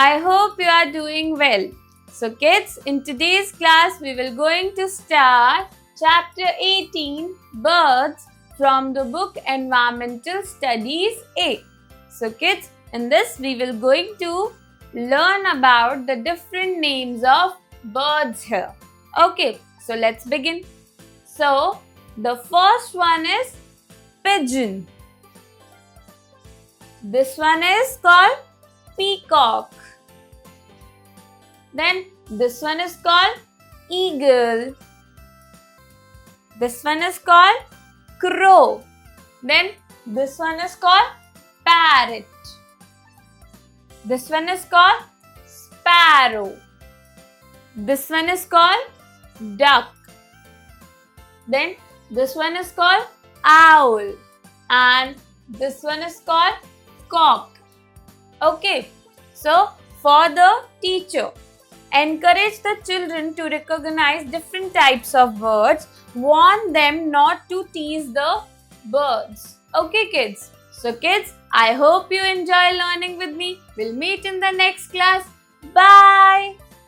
I hope you are doing well. So kids, in today's class we will going to start chapter 18 Birds from the book Environmental Studies A. So kids, in this we will going to learn about the different names of birds here. Okay, so let's begin. So the first one is pigeon. This one is called peacock. Then this one is called eagle. This one is called crow. Then this one is called parrot. This one is called sparrow. This one is called duck. Then this one is called owl. And this one is called cock. Okay, so for the teacher, encourage the children to recognize different types of birds. Warn them not to tease the birds. Okay, kids. So kids, I hope you enjoy learning with me. We'll meet in the next class. Bye.